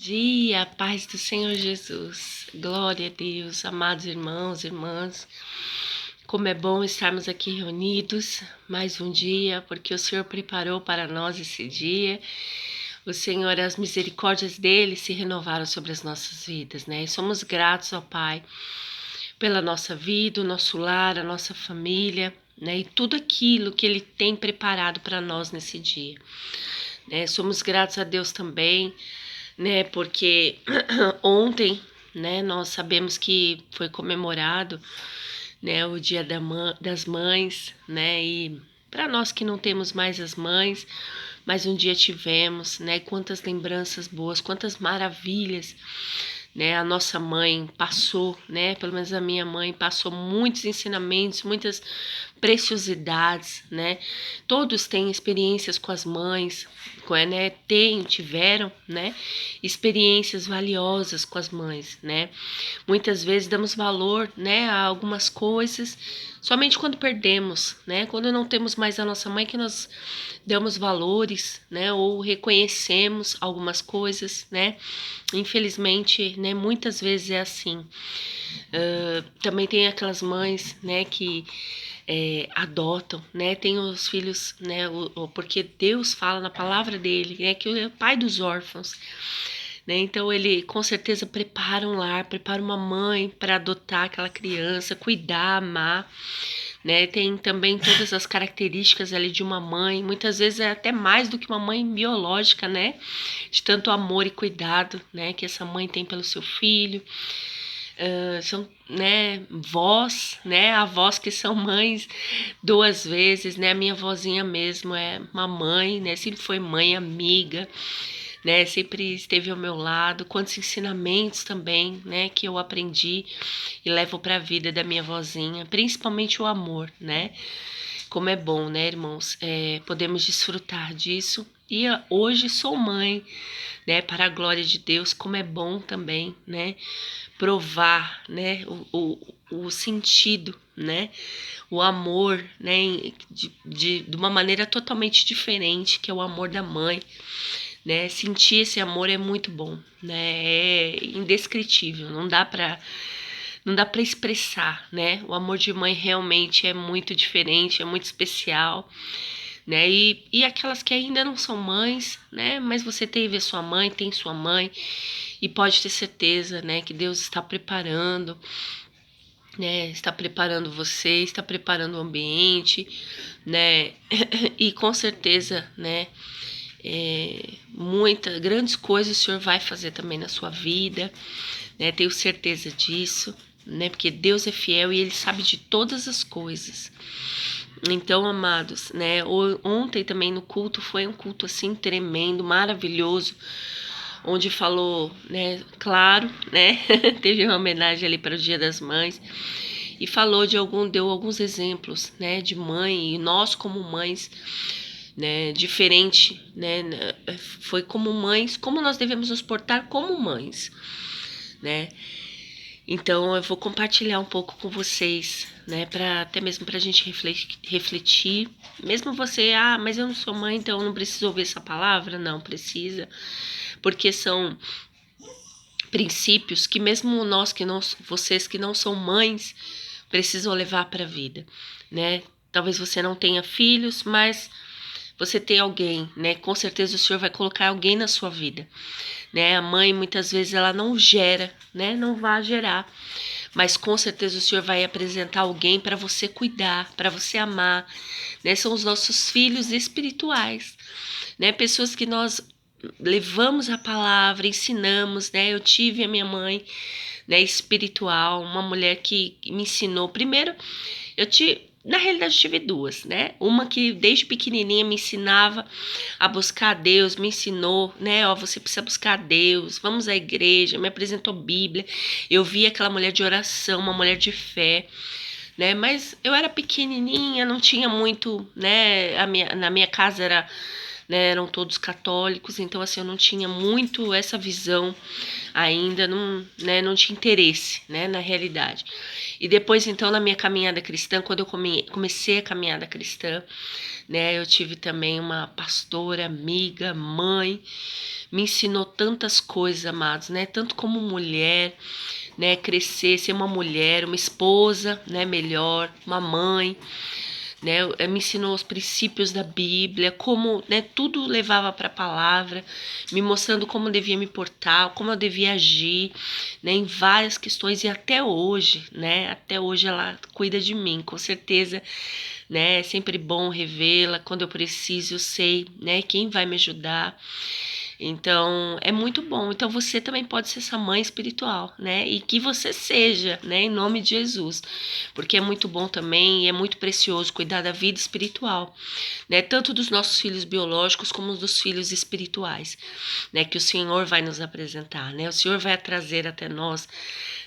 Dia, paz do Senhor Jesus. Glória a Deus, amados irmãos, irmãs. Como é bom estarmos aqui reunidos mais um dia, porque o Senhor preparou para nós esse dia. O Senhor, as misericórdias dele se renovaram sobre as nossas vidas, né? E somos gratos ao Pai pela nossa vida, o nosso lar, a nossa família, né? E tudo aquilo que ele tem preparado para nós nesse dia, né? Somos gratos a Deus também, né? Porque ontem, né, nós sabemos que foi comemorado, né, o Dia das Mães, né? E para nós que não temos mais as mães, mas um dia tivemos, né? Quantas lembranças boas, quantas maravilhas, né? A nossa mãe passou, né? Pelo menos a minha mãe passou muitos ensinamentos, muitas preciosidades, né? Todos têm experiências com as mães, né? Tiveram, né? Experiências valiosas com as mães, né? Muitas vezes damos valor, né, a algumas coisas somente quando perdemos, né? Quando não temos mais a nossa mãe que nós damos valores, né? Ou reconhecemos algumas coisas, né? Infelizmente, né? Muitas vezes é assim. Também tem aquelas mães, né? Que adotam, né? Tem os filhos, né? Porque Deus fala na palavra dele, né? Que é o pai dos órfãos. Né? Então ele com certeza prepara um lar, prepara uma mãe para adotar aquela criança, cuidar, amar, né? Tem também todas as características ali de uma mãe, muitas vezes é até mais do que uma mãe biológica, né? De tanto amor e cuidado, né? Que essa mãe tem pelo seu filho. São, né, vós, né, avós que são mães duas vezes, né, a minha vozinha mesmo é uma mãe, né, sempre foi mãe, amiga, né, sempre esteve ao meu lado, quantos ensinamentos também, né, que eu aprendi e levo para a vida da minha vozinha, principalmente o amor, né, como é bom, né, irmãos, podemos desfrutar disso. E hoje sou mãe, né, para a glória de Deus, como é bom também, né, provar, né, o sentido, né, o amor, né, de uma maneira totalmente diferente, que é o amor da mãe, né, sentir esse amor é muito bom, né, é indescritível, não dá para expressar, né, o amor de mãe realmente é muito diferente, é muito especial, né, e aquelas que ainda não são mães, né, mas você teve a sua mãe, tem sua mãe, e pode ter certeza, né, que Deus está preparando, né, está preparando você, está preparando o ambiente, né, e com certeza, né, grandes coisas o Senhor vai fazer também na sua vida, né, tenho certeza disso, né, porque Deus é fiel e Ele sabe de todas as coisas. Então, amados, né, ontem também no culto foi um culto assim tremendo, maravilhoso, onde falou, né, claro, né, teve uma homenagem ali para o Dia das Mães e falou deu alguns exemplos, né, de mãe e nós como mães, né, diferente, né, foi como mães, como nós devemos nos portar como mães, né. Então eu vou compartilhar um pouco com vocês, né, para até mesmo para a gente refletir. Mesmo você, mas eu não sou mãe, então eu não preciso ouvir essa palavra. Não precisa, porque são princípios que mesmo vocês que não são mães, precisam levar para a vida, né? Talvez você não tenha filhos, mas você tem alguém, né? Com certeza o Senhor vai colocar alguém na sua vida, né? A mãe muitas vezes ela não gera, né? Não vai gerar, mas com certeza o Senhor vai apresentar alguém para você cuidar, para você amar, né? São os nossos filhos espirituais, né? Pessoas que nós levamos a palavra, ensinamos, né? Eu tive a minha mãe, né, espiritual, uma mulher que me ensinou. Primeiro, na realidade, eu tive duas, né? Uma que desde pequenininha me ensinava a buscar a Deus, me ensinou, né? Ó, você precisa buscar a Deus, vamos à igreja, me apresentou Bíblia. Eu vi aquela mulher de oração, uma mulher de fé, né? Mas eu era pequenininha, não tinha muito, né? Na minha casa era né, eram todos católicos, então assim, eu não tinha muito essa visão ainda, não, né, não tinha interesse, né, na realidade. E depois, então, na minha caminhada cristã, quando eu comecei a caminhada cristã, né, eu tive também uma pastora, amiga, mãe, me ensinou tantas coisas, amados, né, tanto como mulher, né, crescer, ser uma mulher, uma esposa, né, melhor, uma mãe, né, me ensinou os princípios da Bíblia, como, né, tudo levava para a palavra, me mostrando como eu devia me portar, como eu devia agir, né, em várias questões, e até hoje, né, até hoje ela cuida de mim, com certeza, né, é sempre bom revê-la, quando eu preciso, eu sei, né, quem vai me ajudar. Então, é muito bom. Então, você também pode ser essa mãe espiritual, né? E que você seja, né? Em nome de Jesus. Porque é muito bom também e é muito precioso cuidar da vida espiritual, né? Tanto dos nossos filhos biológicos como dos filhos espirituais, né? Que o Senhor vai nos apresentar, né? O Senhor vai trazer até nós,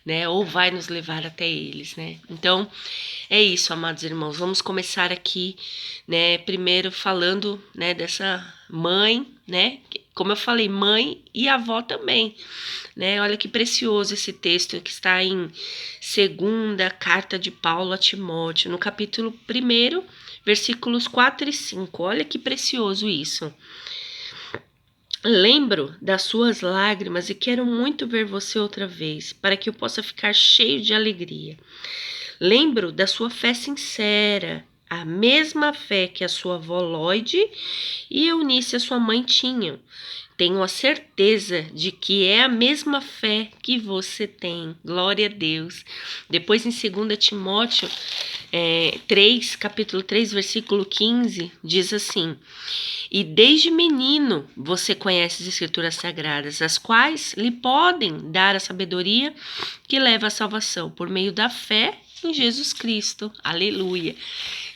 né? Ou vai nos levar até eles, né? Então, é isso, amados irmãos. Vamos começar aqui, né? Primeiro falando, né? Dessa mãe, né? Como eu falei, mãe e avó também, né? Olha que precioso esse texto que está em segunda carta de Paulo a Timóteo, no capítulo 1, versículos 4 e 5. Olha que precioso isso. Lembro das suas lágrimas e quero muito ver você outra vez, para que eu possa ficar cheio de alegria. Lembro da sua fé sincera, a mesma fé que a sua avó Lloyd e Eunice, a sua mãe, tinham. Tenho a certeza de que é a mesma fé que você tem. Glória a Deus. Depois, em 2 Timóteo 3, capítulo 3, versículo 15, diz assim: E desde menino você conhece as Escrituras Sagradas, as quais lhe podem dar a sabedoria que leva à salvação, por meio da fé em Jesus Cristo. Aleluia.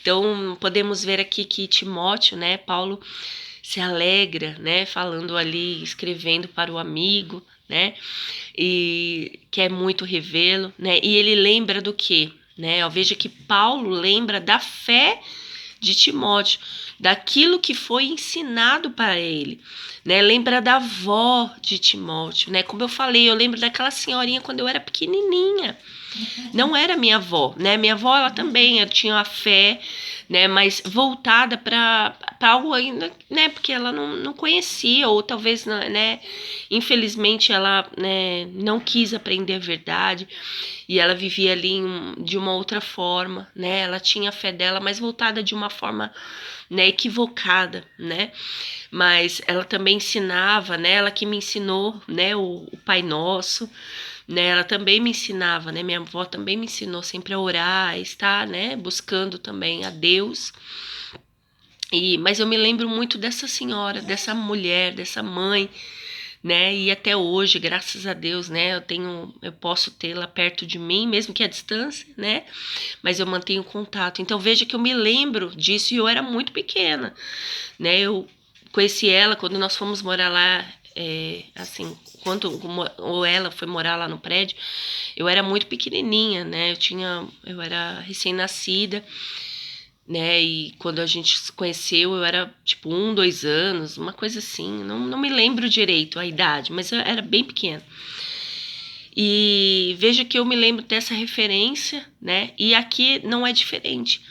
Então, podemos ver aqui que Timóteo, né, Paulo se alegra, né, falando ali, escrevendo para o amigo, né, e quer muito revê-lo, né, e ele lembra do quê, né, veja que Paulo lembra da fé de Timóteo, daquilo que foi ensinado para ele, né, lembra da avó de Timóteo, né, como eu falei, eu lembro daquela senhorinha quando eu era pequenininha. Não era minha avó, né? Minha avó, ela também tinha a fé, né? Mas voltada para algo ainda, né? Porque ela não conhecia, ou talvez, né? Infelizmente, ela, né, não quis aprender a verdade e ela vivia ali de uma outra forma, né? Ela tinha a fé dela, mas voltada de uma forma, né, equivocada, né? Mas ela também ensinava, né? Ela que me ensinou, né? O Pai Nosso, né, ela também me ensinava, né, minha avó também me ensinou sempre a orar, a estar, né, buscando também a Deus. Mas eu me lembro muito dessa senhora, dessa mulher, dessa mãe, né, e até hoje, graças a Deus, né, eu posso tê-la perto de mim, mesmo que à distância, né, mas eu mantenho contato. Então veja que eu me lembro disso e eu era muito pequena, né, eu conheci ela quando nós fomos morar lá, assim, ou ela foi morar lá no prédio, eu era muito pequenininha, né? Eu era recém-nascida, né? E quando a gente se conheceu, eu era tipo 2 anos, uma coisa assim. Não me lembro direito a idade, mas eu era bem pequena. E veja que eu me lembro dessa referência, né? E aqui não é diferente,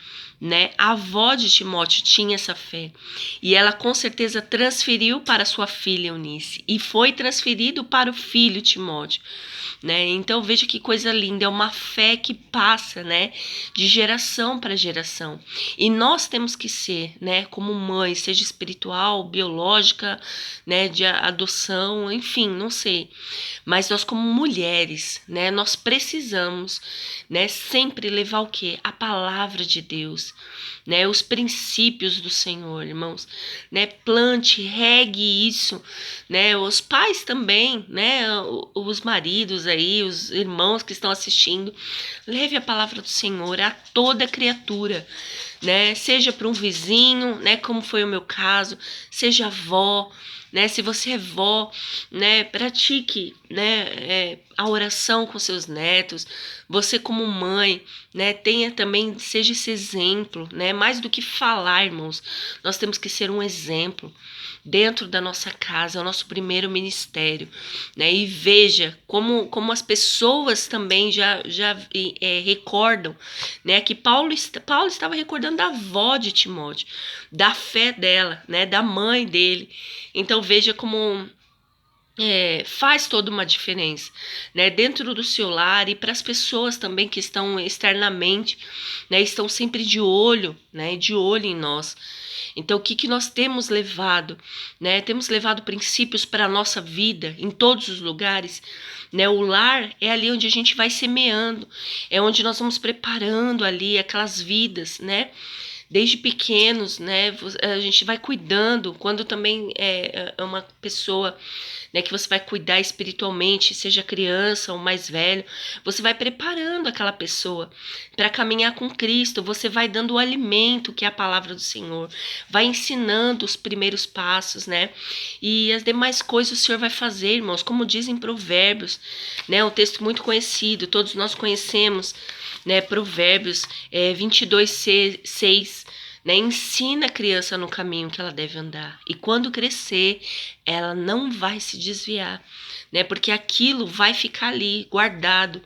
né? A avó de Timóteo tinha essa fé e ela com certeza transferiu para sua filha Eunice e foi transferido para o filho Timóteo, né? Então veja que coisa linda, é uma fé que passa, né, de geração para geração. E nós temos que ser, né, como mãe, seja espiritual, biológica, né, de adoção, enfim, não sei. Mas nós como mulheres, né, nós precisamos, né, sempre levar o quê? A palavra de Deus, né, os princípios do Senhor, irmãos, né, plante, regue isso, né, os pais também, né, os maridos aí, os irmãos que estão assistindo, leve a palavra do Senhor a toda criatura, né, seja para um vizinho, né, como foi o meu caso, seja avó, né? Se você é vó, né? Pratique, né? A oração com seus netos. Você como mãe, né? Tenha também, seja esse exemplo, né? Mais do que falar, irmãos, nós temos que ser um exemplo dentro da nossa casa, é o nosso primeiro ministério, né? E veja como as pessoas também já recordam, né? Que Paulo estava recordando da avó de Timóteo, da fé dela, né? Da mãe dele. Então veja como faz toda uma diferença, né? Dentro do seu lar e para as pessoas também que estão externamente, né? Estão sempre de olho, né? De olho em nós. Então, o que nós temos levado, né? Temos levado princípios para a nossa vida em todos os lugares, né? O lar é ali onde a gente vai semeando, é onde nós vamos preparando ali aquelas vidas, né? Desde pequenos, né? A gente vai cuidando, quando também é uma pessoa, né, que você vai cuidar espiritualmente, seja criança ou mais velho, você vai preparando aquela pessoa para caminhar com Cristo, você vai dando o alimento que é a palavra do Senhor, vai ensinando os primeiros passos, né? E as demais coisas o Senhor vai fazer, irmãos, como dizem Provérbios, né? Um texto muito conhecido, todos nós conhecemos, né? Provérbios 22:6, né? Ensina a criança no caminho que ela deve andar. E quando crescer, ela não vai se desviar, né? Porque aquilo vai ficar ali guardado,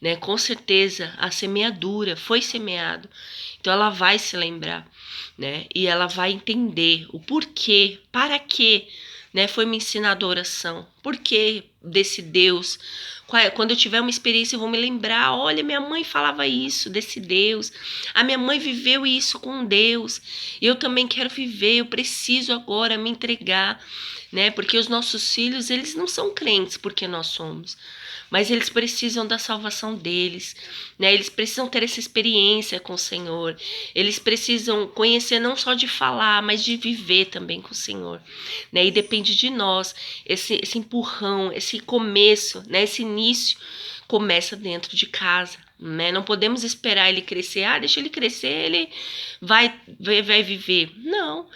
né? Com certeza a semeadura foi semeado. Então ela vai se lembrar, né? E ela vai entender o porquê, para quê, né? Foi me ensinado a oração. Por que desse Deus? Quando eu tiver uma experiência, eu vou me lembrar, olha, minha mãe falava isso, desse Deus. A minha mãe viveu isso com Deus. Eu também quero viver, eu preciso agora me entregar, né? Porque os nossos filhos, eles não são crentes porque nós somos, mas eles precisam da salvação deles, né? Eles precisam ter essa experiência com o Senhor. Eles precisam conhecer não só de falar, mas de viver também com o Senhor, né? E depende de nós, esse empurrão, esse começo, né? Esse início começa dentro de casa, né? Não podemos esperar ele crescer. Deixa ele crescer, ele vai viver. Não,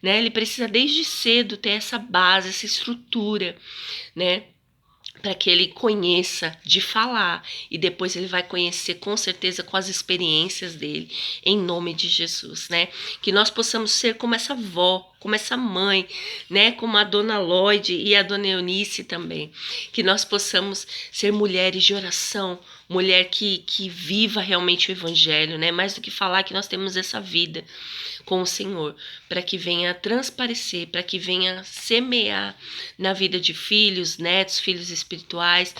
né? Ele precisa desde cedo ter essa base, essa estrutura, né? Para que ele conheça de falar e depois ele vai conhecer com certeza com as experiências dele, em nome de Jesus, né? Que nós possamos ser como essa avó, como essa mãe, né? Como a dona Lloyd e a dona Eunice também. Que nós possamos ser mulheres de oração, mulher que viva realmente o evangelho, né? Mais do que falar, que nós temos essa vida com o Senhor, para que venha transparecer, para que venha semear na vida de filhos, netos, filhos espirituais,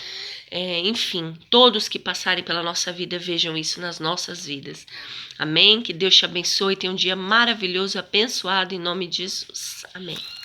enfim, todos que passarem pela nossa vida vejam isso nas nossas vidas. Amém? Que Deus te abençoe, tenha um dia maravilhoso, abençoado em nome de Jesus. Amém.